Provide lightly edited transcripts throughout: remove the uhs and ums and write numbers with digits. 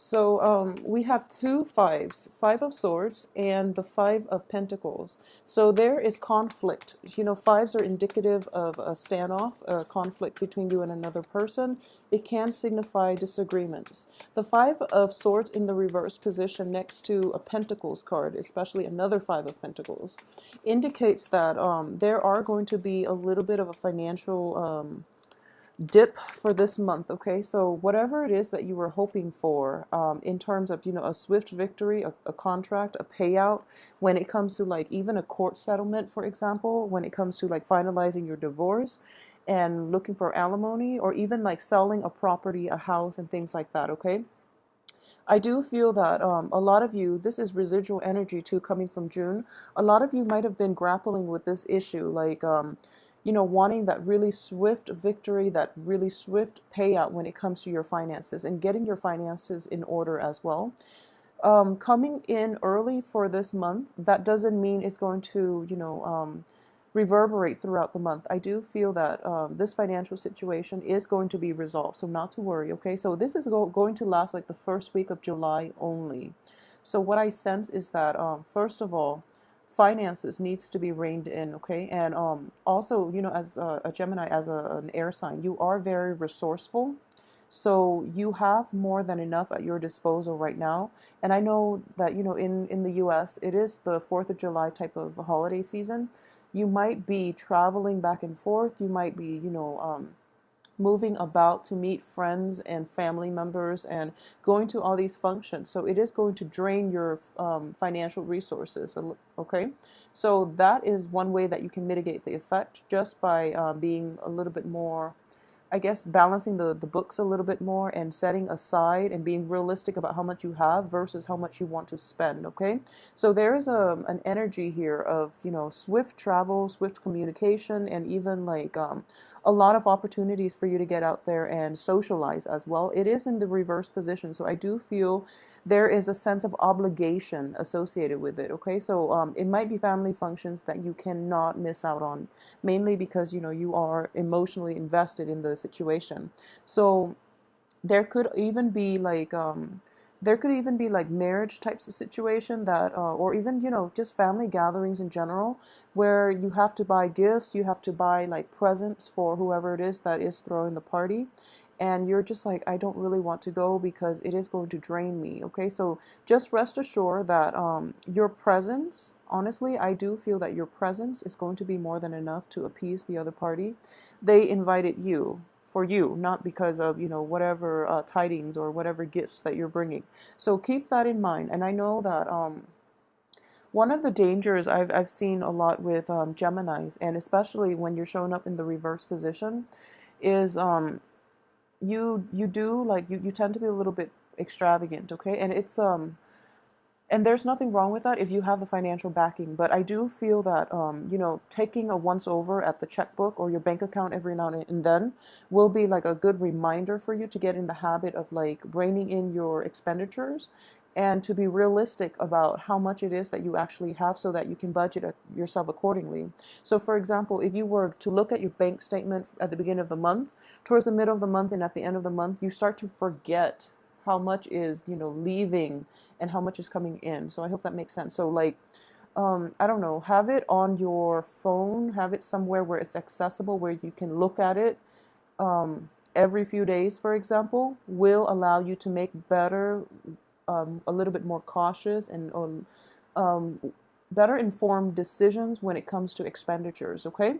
So we have two fives, Five of Swords and the Five of Pentacles. So there is conflict. You know, fives are indicative of a standoff, a conflict between you and another person. It can signify disagreements. The Five of Swords in the reverse position next to a Pentacles card, especially another Five of Pentacles, indicates that there are going to be a little bit of a financial dip for this month. Okay, so whatever it is that you were hoping for, in terms of, a swift victory, a contract, a payout, when it comes to like even a court settlement, for example, when it comes to like finalizing your divorce and looking for alimony, or even like selling a property, a house, and things like that. Okay, I do feel that a lot of you, this is residual energy too coming from June. A lot of you might have been grappling with this issue, like, wanting that really swift victory, that really swift payout when it comes to your finances and getting your finances in order as well. Coming in early for this month, that doesn't mean it's going to, reverberate throughout the month. I do feel that this financial situation is going to be resolved, so not to worry, okay? So this is going to last like the first week of July only. So what I sense is that, first of all, finances needs to be reined in, okay? And also, as a Gemini, as an air sign, you are very resourceful. So you have more than enough at your disposal right now. And I know that, in the US, it is the 4th of July type of holiday season. You might be traveling back and forth. You might be, moving about to meet friends and family members and going to all these functions. So it is going to drain your financial resources, okay? So that is one way that you can mitigate the effect, just by being a little bit more, I guess, balancing the books a little bit more and setting aside and being realistic about how much you have versus how much you want to spend, okay? So there is an energy here of, swift travel, swift communication, and even like a lot of opportunities for you to get out there and socialize as well. It is in the reverse position, so I do feel there is a sense of obligation associated with it, okay? So it might be family functions that you cannot miss out on, mainly because, you are emotionally invested in the situation. So there could even be like marriage types of situation that, or even, just family gatherings in general, where you have to buy gifts, you have to buy like presents for whoever it is that is throwing the party, and you're just like, I don't really want to go because it is going to drain me. Okay, so just rest assured that your presence, honestly, I do feel that your presence is going to be more than enough to appease the other party. They invited you for you, not because of, whatever tidings or whatever gifts that you're bringing. So keep that in mind. And I know that one of the dangers I've seen a lot with Geminis, and especially when you're showing up in the reverse position, is you do like you tend to be a little bit extravagant, okay? And there's nothing wrong with that if you have the financial backing. But I do feel that, taking a once over at the checkbook or your bank account every now and then will be like a good reminder for you to get in the habit of like reining in your expenditures and to be realistic about how much it is that you actually have, so that you can budget yourself accordingly. So, for example, if you were to look at your bank statement at the beginning of the month, towards the middle of the month, and at the end of the month, you start to forget how much is, leaving and how much is coming in. So I hope that makes sense. So like, I don't know, have it on your phone, have it somewhere where it's accessible, where you can look at it every few days, for example, will allow you to make better, a little bit more cautious and better informed decisions when it comes to expenditures, okay?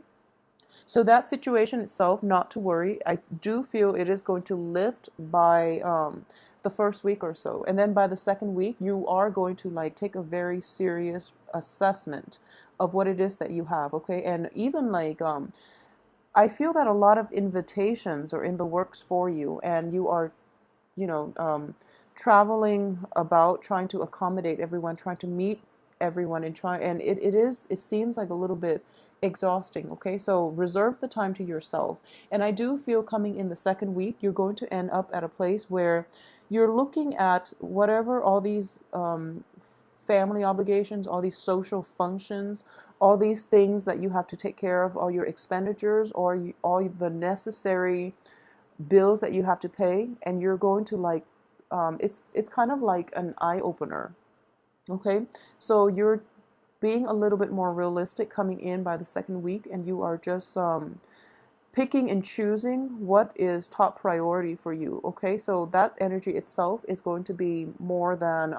So that situation itself, not to worry. I do feel it is going to lift by the first week or so, and then by the second week, you are going to like take a very serious assessment of what it is that you have. Okay, and even like I feel that a lot of invitations are in the works for you, and you are, you know, um, traveling about trying to accommodate everyone, trying to meet everyone, and it seems like a little bit exhausting. Okay, so reserve the time to yourself. And I do feel coming in the second week, you're going to end up at a place where you're looking at whatever all these family obligations, all these social functions, all these things that you have to take care of, all your expenditures, or all the necessary bills that you have to pay, and you're going to like it's kind of like an eye opener. Okay, so you're being a little bit more realistic coming in by the second week, and you are just picking and choosing what is top priority for you. Okay, so that energy itself is going to be more than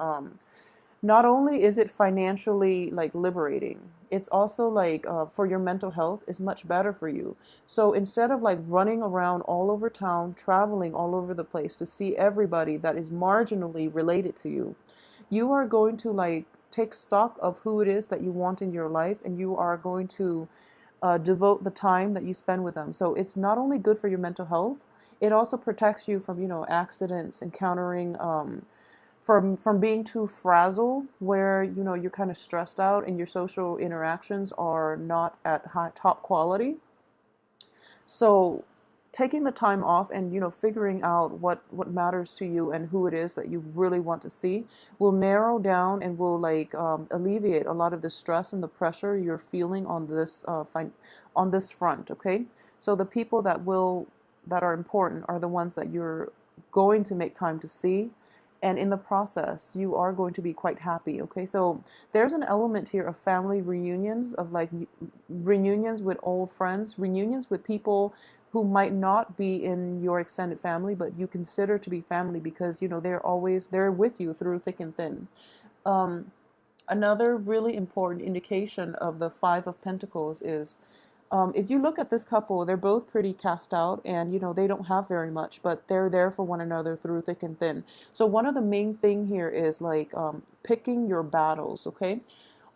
not only is it financially like liberating, it's also like for your mental health is much better for you. So instead of like running around all over town, traveling all over the place to see everybody that is marginally related to you, you are going to like take stock of who it is that you want in your life, and you are going to devote the time that you spend with them. So it's not only good for your mental health, it also protects you from, accidents, encountering from being too frazzled, where you're kind of stressed out and your social interactions are not at top quality. So taking the time off and figuring out what matters to you and who it is that you really want to see will narrow down and will like alleviate a lot of the stress and the pressure you're feeling on this front. Okay, so the people that are important are the ones that you're going to make time to see, and in the process you are going to be quite happy. Okay, so there's an element here of family reunions, of like reunions with old friends, reunions with people who might not be in your extended family but you consider to be family, because they're with you through thick and thin. um, Another really important indication of the Five of Pentacles is, if you look at this couple, they're both pretty cast out, and they don't have very much, but they're there for one another through thick and thin. So one of the main thing here is like picking your battles. Okay,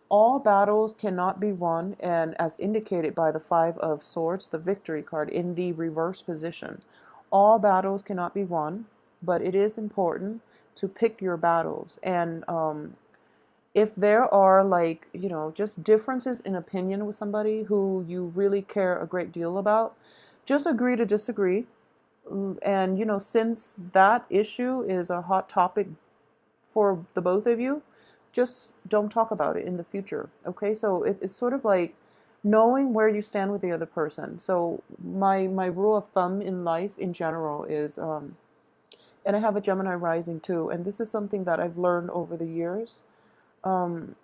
all battles cannot be won, and as indicated by the Five of Swords, the Victory card in the reverse position, all battles cannot be won, but it is important to pick your battles. And if there are like, just differences in opinion with somebody who you really care a great deal about, just agree to disagree. And, since that issue is a hot topic for the both of you, just don't talk about it in the future. Okay, so it's sort of like knowing where you stand with the other person. So my rule of thumb in life in general is, and I have a Gemini rising too, and this is something that I've learned over the years. Um,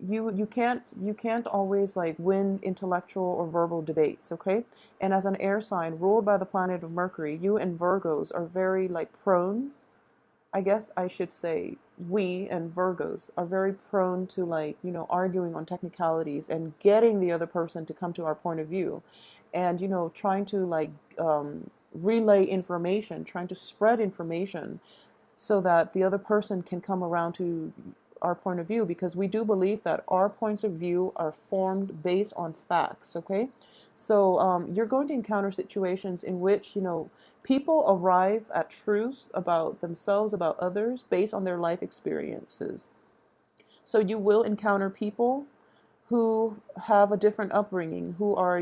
you can't always like win intellectual or verbal debates. Okay, and as an air sign ruled by the planet of Mercury, you and Virgos are very like prone, I guess I should say, we and Virgos are very prone to like, arguing on technicalities and getting the other person to come to our point of view, and, trying to like relay information, trying to spread information so that the other person can come around to our point of view, because we do believe that our points of view are formed based on facts. Okay, so you're going to encounter situations in which people arrive at truths about themselves, about others, based on their life experiences. So you will encounter people who have a different upbringing, who are,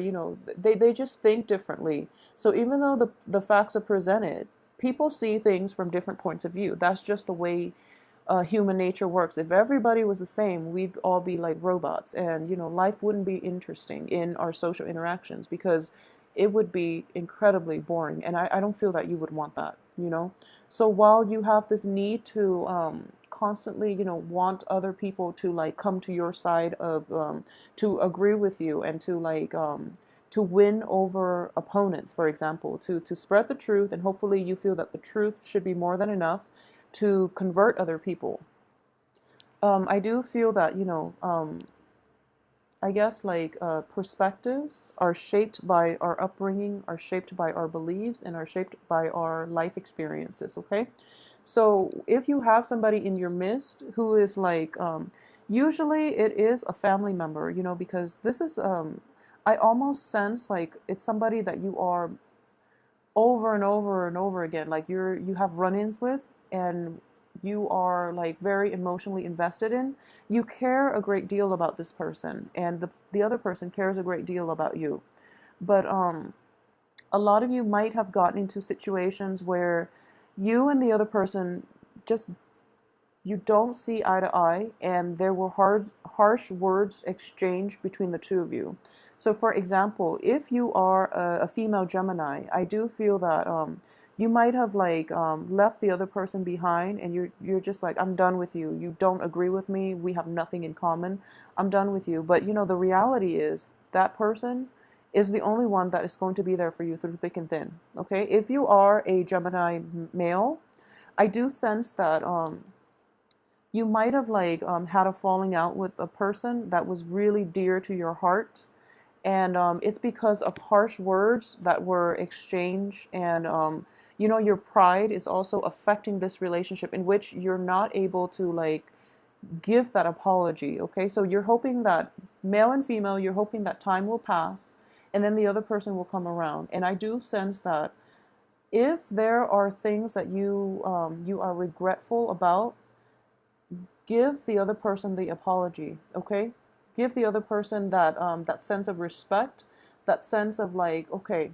they just think differently. So even though the facts are presented, people see things from different points of view. That's just the way human nature works. If everybody was the same, we'd all be like robots, and life wouldn't be interesting in our social interactions, because it would be incredibly boring. And I don't feel that you would want that. So while you have this need to constantly, want other people to like come to your side of to agree with you, and to like to win over opponents, for example, to spread the truth, and hopefully you feel that the truth should be more than enough to convert other people. I do feel that, I guess like perspectives are shaped by our upbringing, are shaped by our beliefs, and are shaped by our life experiences. Okay, so if you have somebody in your midst who is like, usually it is a family member, because this is, I almost sense like it's somebody that you are over and over and over again, like you have run-ins with, and you are like very emotionally invested in. You care a great deal about this person, and the other person cares a great deal about you. But a lot of you might have gotten into situations where you and the other person just, you don't see eye to eye, and there were harsh words exchanged between the two of you. So, for example, if you are a female Gemini, I do feel that You might have like left the other person behind, and you're just like, I'm done with you. You don't agree with me. We have nothing in common. I'm done with you. But the reality is that person is the only one that is going to be there for you through thick and thin. Okay, if you are a Gemini male, I do sense that you might have like had a falling out with a person that was really dear to your heart, and it's because of harsh words that were exchanged, and your pride is also affecting this relationship in which you're not able to like give that apology. Okay, so you're hoping that, male and female, you're hoping that time will pass and then the other person will come around. And I do sense that if there are things that you are regretful about, give the other person the apology. Okay, give the other person that sense of respect, that sense of like, okay,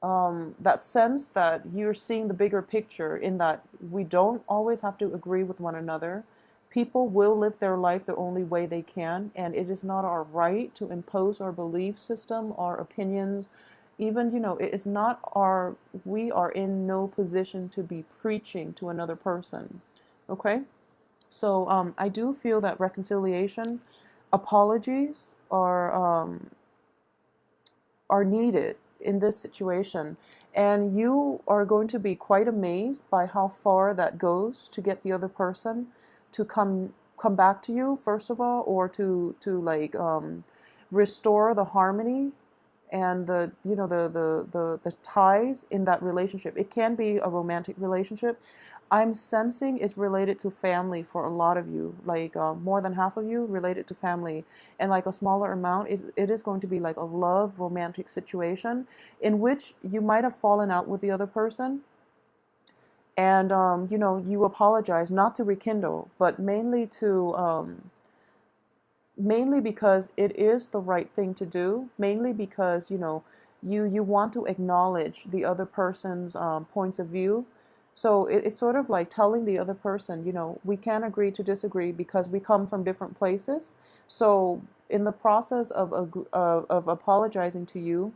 that sense that you're seeing the bigger picture, in that we don't always have to agree with one another. People will live their life the only way they can, and it is not our right to impose our belief system, our opinions. Even, it is not our, we are in no position to be preaching to another person. Okay? So I do feel that reconciliation, apologies are needed in this situation. And you are going to be quite amazed by how far that goes to get the other person to come back to you, first of all, or to like restore the harmony and the ties in that relationship. It can be a romantic relationship. I'm sensing is related to family for a lot of you, like more than half of you related to family, and like a smaller amount, it is going to be like a love romantic situation in which you might have fallen out with the other person, and you apologize, not to rekindle, but mainly because it is the right thing to do, mainly because you want to acknowledge the other person's points of view. So it's sort of like telling the other person, we can agree to disagree because we come from different places. So in the process of apologizing to you,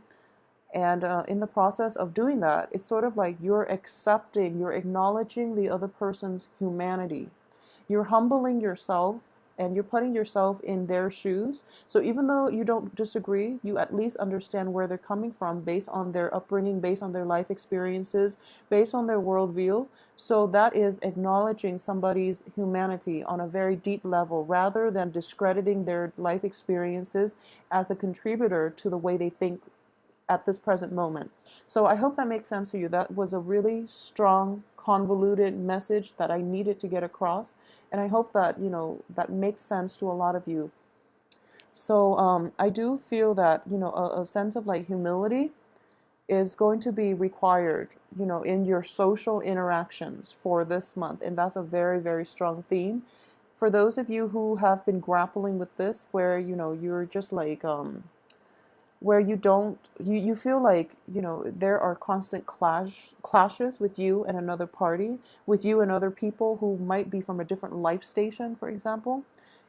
and in the process of doing that, it's sort of like you're acknowledging the other person's humanity. You're humbling yourself, and you're putting yourself in their shoes. So even though you don't disagree, you at least understand where they're coming from based on their upbringing, based on their life experiences, based on their worldview. So that is acknowledging somebody's humanity on a very deep level rather than discrediting their life experiences as a contributor to the way they think at this present moment. So I hope that makes sense to you. That was a really strong, convoluted message that I needed to get across, and I hope that that makes sense to a lot of you. So I do feel that a sense of like humility is going to be required, in your social interactions for this month, and that's a very, very strong theme. For those of you who have been grappling with this, where you're just like where you don't you feel like there are constant clashes with you and another party, with you and other people who might be from a different life station, for example.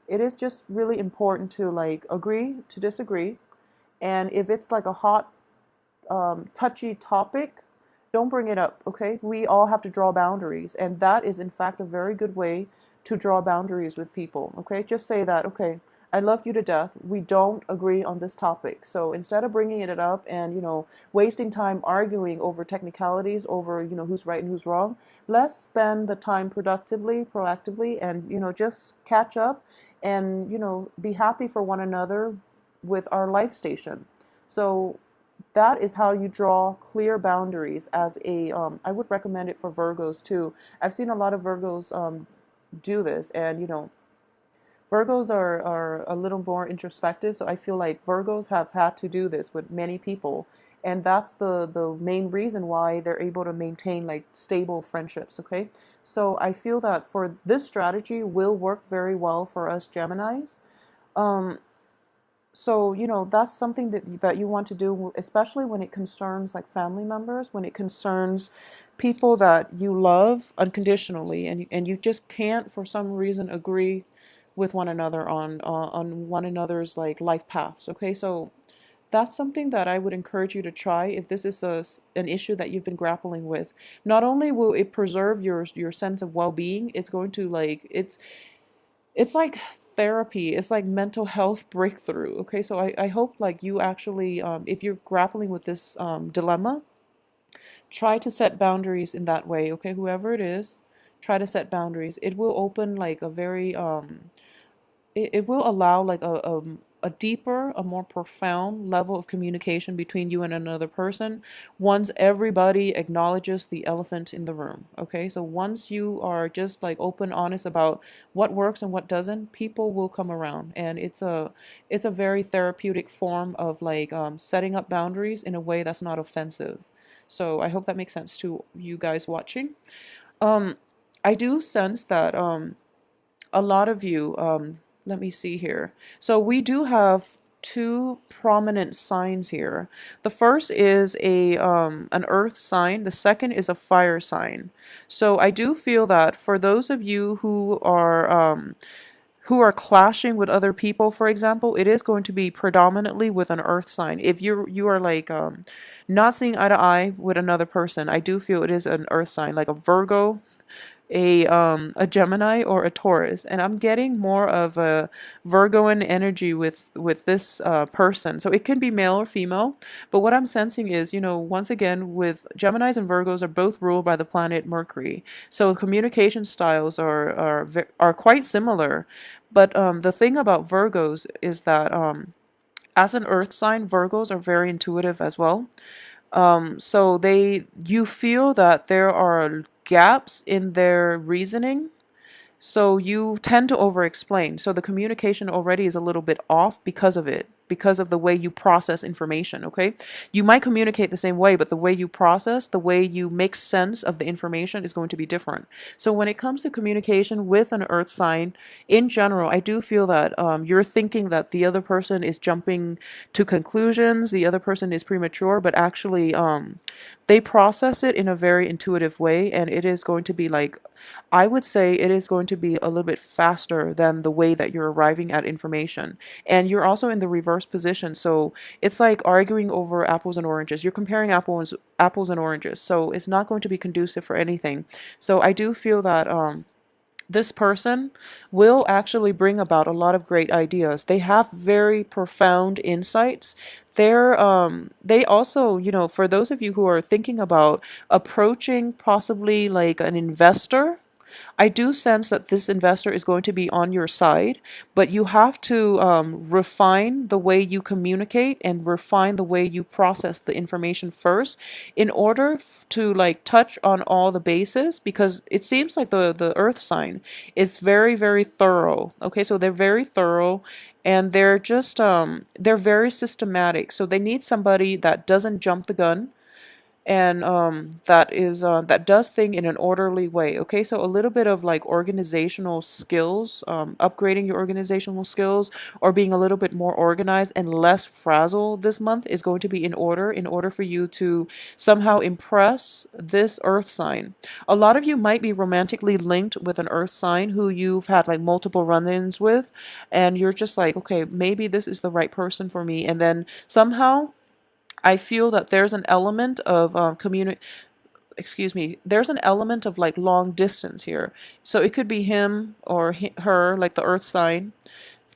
It is just really important to like agree to disagree, and if it's like a hot touchy topic, don't bring it up. Okay, we all have to draw boundaries, and that is in fact a very good way to draw boundaries with people. Okay, just say that, okay, I love you to death, we don't agree on this topic. So instead of bringing it up and wasting time arguing over technicalities, over who's right and who's wrong, let's spend the time productively, proactively, and just catch up, and be happy for one another with our life station. So that is how you draw clear boundaries as a I would recommend it for Virgos too. I've seen a lot of Virgos do this, and Virgos are a little more introspective, so I feel like Virgos have had to do this with many people, and that's the main reason why they're able to maintain like stable friendships. Okay, so I feel that for this strategy will work very well for us Geminis. um, so that's something that you want to do, especially when it concerns like family members, when it concerns people that you love unconditionally, and you just can't for some reason agree with one another on one another's like life paths. Okay, so that's something that I would encourage you to try if this is an issue that you've been grappling with. Not only will it preserve your sense of well-being, it's going to like it's like therapy. It's like mental health breakthrough. Okay, so I hope like you actually if you're grappling with this dilemma, try to set boundaries in that way. Okay, whoever it is, try to set boundaries. It will open like a very it will allow like a deeper, a more profound level of communication between you and another person once everybody acknowledges the elephant in the room. Okay, so once you are just like open, honest about what works and what doesn't, people will come around, and it's a very therapeutic form of like setting up boundaries in a way that's not offensive. So I hope that makes sense to you guys watching. um I do sense that a lot of you, let me see here. So we do have two prominent signs here. The first is a an earth sign. The second is a fire sign. So I do feel that for those of you who are clashing with other people, for example, it is going to be predominantly with an earth sign. If you are like not seeing eye to eye with another person, I do feel it is an earth sign, like a Virgo, a Gemini, or a Taurus, and I'm getting more of a Virgoan energy with this person. So it can be male or female, but what I'm sensing is, once again, with Geminis and Virgos are both ruled by the planet Mercury, so communication styles are quite similar. But the thing about Virgos is that as an Earth sign, Virgos are very intuitive as well. So you feel that there are gaps in their reasoning, so you tend to over explain. So the communication already is a little bit off because of it, because of the way you process information, okay? You might communicate the same way, but the way you process, the way you make sense of the information is going to be different. So when it comes to communication with an earth sign, in general, I do feel that you're thinking that the other person is jumping to conclusions, the other person is premature, but actually they process it in a very intuitive way, and it is going to be like, I would say it is going to be a little bit faster than the way that you're arriving at information. And you're also in the reverse position. So it's like arguing over apples and oranges. You're comparing apples and oranges. So it's not going to be conducive for anything. So I do feel that this person will actually bring about a lot of great ideas. They have very profound insights. They also, for those of you who are thinking about approaching possibly like an investor, I do sense that this investor is going to be on your side, but you have to refine the way you communicate and refine the way you process the information first in order to like touch on all the bases, because it seems like the earth sign is very, very thorough. Okay, so they're very thorough, and they're very systematic. So they need somebody that doesn't jump the gun, and that does thing in an orderly way. Okay, so a little bit of like organizational skills, upgrading your organizational skills, or being a little bit more organized and less frazzled this month is going to be in order for you to somehow impress this earth sign. A lot of you might be romantically linked with an earth sign who you've had like multiple run-ins with, and you're just like, okay, maybe this is the right person for me, and then somehow I feel that there's an element of excuse me, there's an element of like long distance here. So it could be him or her, like the earth sign,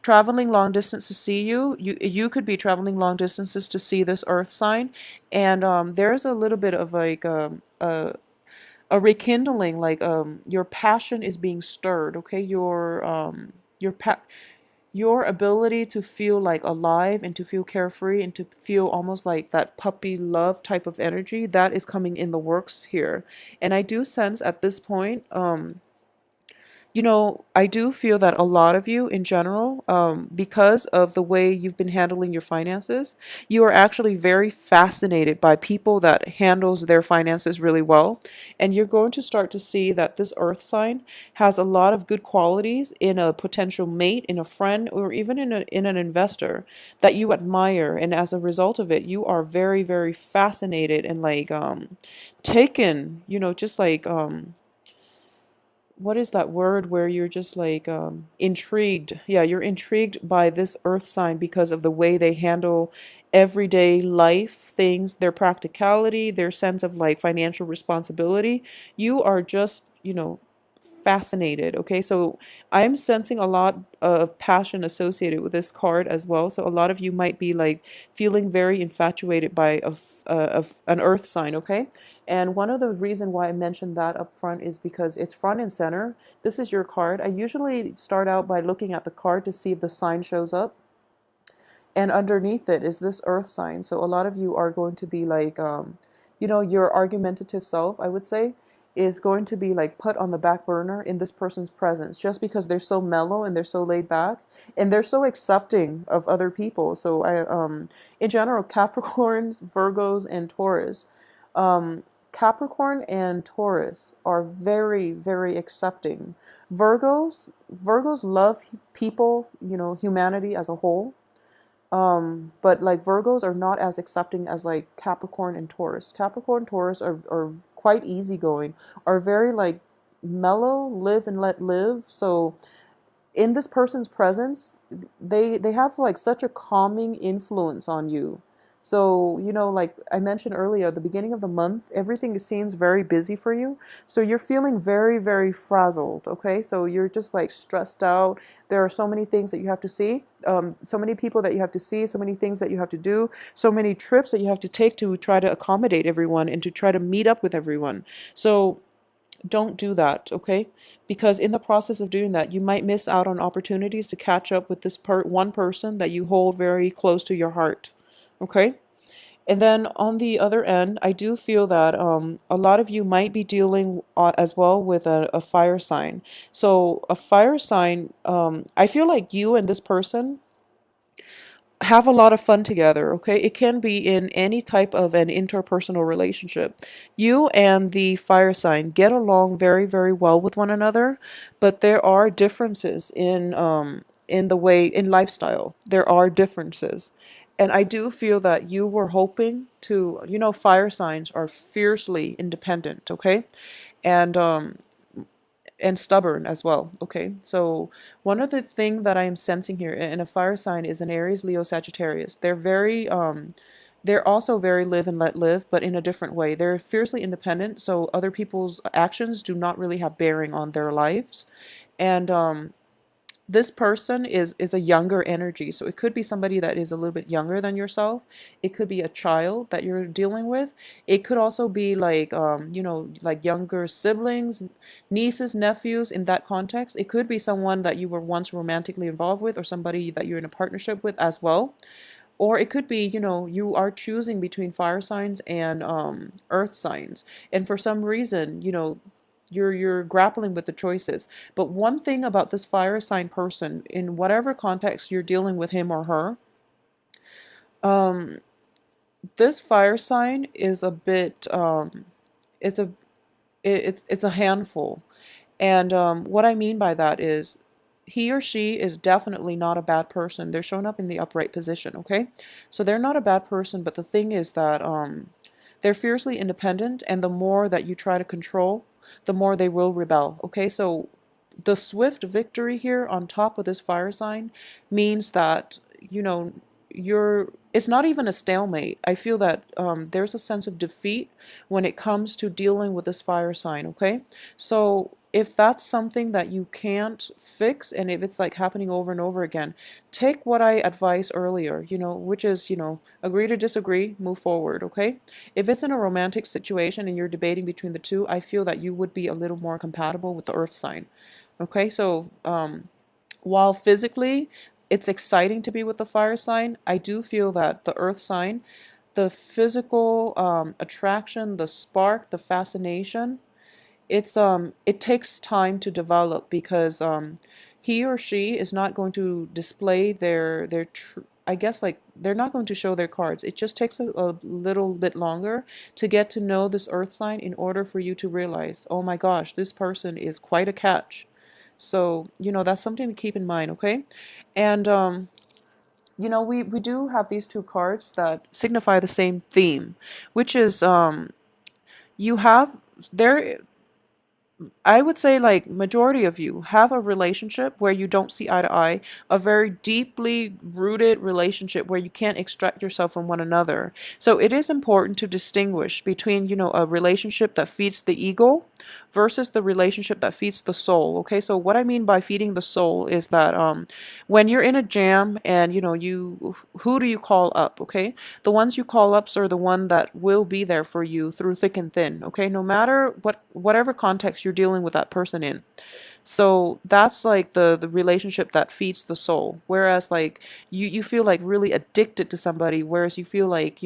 traveling long distance to see you. You could be traveling long distances to see this earth sign, and there's a little bit of like a rekindling, like your passion is being stirred. Okay, your ability to feel like alive and to feel carefree and to feel almost like that puppy love type of energy, that is coming in the works here. And I do sense at this point, I do feel that a lot of you in general, because of the way you've been handling your finances, you are actually very fascinated by people that handles their finances really well. And you're going to start to see that this earth sign has a lot of good qualities in a potential mate, in a friend, or even in an investor that you admire. And as a result of it, you are very, very fascinated and like taken, just like what is that word where you're just like intrigued. Yeah, you're intrigued by this earth sign because of the way they handle everyday life things, their practicality, their sense of like financial responsibility. You are just, fascinated. Okay, so I'm sensing a lot of passion associated with this card as well. So a lot of you might be like feeling very infatuated by of an earth sign. Okay, and one of the reason why I mentioned that up front is because it's front and center. This is your card. I usually start out by looking at the card to see if the sign shows up. And underneath it is this earth sign. So a lot of you are going to be like, your argumentative self, I would say, is going to be like put on the back burner in this person's presence just because they're so mellow and they're so laid back and they're so accepting of other people. So in general, Capricorns, Virgos, and Taurus, Capricorn and Taurus are very, very accepting. Virgos love people, humanity as a whole. But like Virgos are not as accepting as like Capricorn and Taurus. Capricorn and Taurus are quite easygoing, are very like mellow, live and let live. So in this person's presence, they have like such a calming influence on you. So, like I mentioned earlier, at the beginning of the month, everything seems very busy for you. So you're feeling very, very frazzled, okay? So you're just like stressed out. There are so many things that you have to see, so many people that you have to see, so many things that you have to do, so many trips that you have to take to try to accommodate everyone and to try to meet up with everyone. So don't do that, okay? Because in the process of doing that, you might miss out on opportunities to catch up with this one person that you hold very close to your heart, okay? And then on the other end, I do feel that a lot of you might be dealing as well with a fire sign. So a fire sign, I feel like you and this person have a lot of fun together, okay? It can be in any type of an interpersonal relationship. You and the fire sign get along very, very well with one another, but there are differences in the way in lifestyle. There are differences. And I do feel that you were hoping to, fire signs are fiercely independent, okay? And stubborn as well. Okay, so one of the thing that I am sensing here in a fire sign is an Aries, Leo, Sagittarius. They're also very live and let live, but in a different way. They're fiercely independent, so other people's actions do not really have bearing on their lives. And this person is a younger energy, so it could be somebody that is a little bit younger than yourself. It could be a child that you're dealing with. It could also be like like younger siblings, nieces, nephews. In that context, it could be someone that you were once romantically involved with, or somebody that you're in a partnership with as well. Or it could be, you are choosing between fire signs and earth signs, and for some reason, you're grappling with the choices. But one thing about this fire sign person, in whatever context you're dealing with him or her, um, this fire sign is a bit, it's a it's a handful. And what I mean by that is he or she is definitely not a bad person. They're showing up in the upright position, okay? So they're not a bad person, but the thing is that they're fiercely independent, and the more that you try to control, the more they will rebel, okay? So the swift victory here on top of this fire sign means that, you're it's not even a stalemate. I feel that there's a sense of defeat when it comes to dealing with this fire sign, okay? So if that's something that you can't fix, and if it's like happening over and over again, take what I advised earlier, which is, agree to disagree, move forward, okay? If it's in a romantic situation and you're debating between the two, I feel that you would be a little more compatible with the earth sign, okay? So while physically it's exciting to be with the fire sign, I do feel that the earth sign, the physical attraction, the spark, the fascination, it takes time to develop because he or she is not going to display I guess like they're not going to show their cards. It just takes a little bit longer to get to know this earth sign in order for you to realize, oh my gosh, this person is quite a catch. So, that's something to keep in mind, okay? And we do have these two cards that signify the same theme, which is you have there I would say like majority of you have a relationship where you don't see eye to eye, a very deeply rooted relationship where you can't extract yourself from one another. So it is important to distinguish between, a relationship that feeds the ego versus the relationship that feeds the soul. Okay? So what I mean by feeding the soul is that when you're in a jam and you who do you call up, okay? The ones you call ups are the one that will be there for you through thick and thin, okay? No matter whatever context you're dealing with that person in. So that's like the relationship that feeds the soul. Whereas like you feel like really addicted to somebody, whereas you feel like,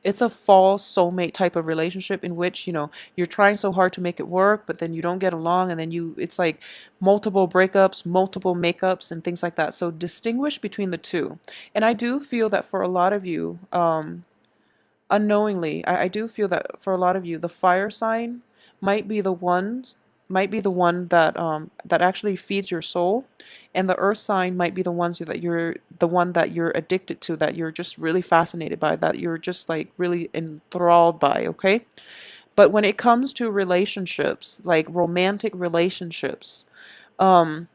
it's a false soulmate type of relationship in which you're trying so hard to make it work, but then you don't get along, and then it's like multiple breakups, multiple makeups, and things like that. So distinguish between the two. And I do feel that for a lot of you, unknowingly, I do feel that for a lot of you, the fire sign might be the ones might be the one that actually feeds your soul, and the earth sign might be the one that you're addicted to, that you're just really fascinated by, that you're just like really enthralled by, okay? But when it comes to relationships, like romantic relationships, um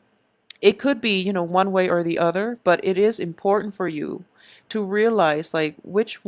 it could be, one way or the other, but it is important for you to realize like which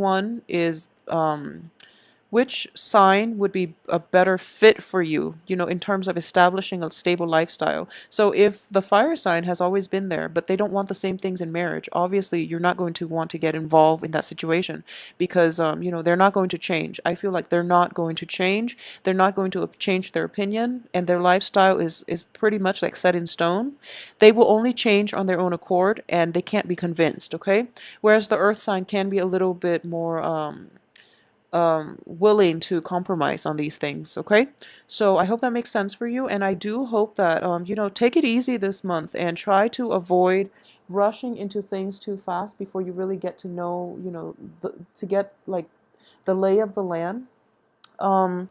sign would be a better fit for you, in terms of establishing a stable lifestyle. So if the fire sign has always been there, but they don't want the same things in marriage, obviously you're not going to want to get involved in that situation because, they're not going to change. I feel like they're not going to change. They're not going to change their opinion, and their lifestyle is pretty much like set in stone. They will only change on their own accord, and they can't be convinced, okay? Whereas the earth sign can be a little bit more, willing to compromise on these things. Okay, so I hope that makes sense for you, and I do hope that take it easy this month and try to avoid rushing into things too fast before you really get to know, to get like the lay of the land. Um,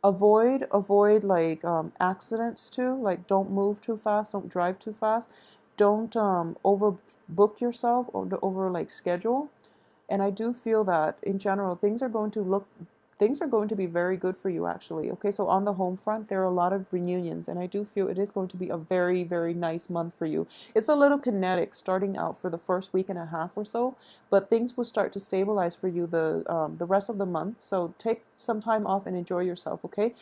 avoid like accidents too. Like don't move too fast, don't drive too fast, don't overbook yourself or over like schedule. And I do feel that in general, things are going to be very good for you actually. Okay, so on the home front, there are a lot of reunions, and I do feel it is going to be a very, very nice month for you. It's a little kinetic starting out for the first week and a half or so, but things will start to stabilize for you the rest of the month. So take some time off and enjoy yourself, okay?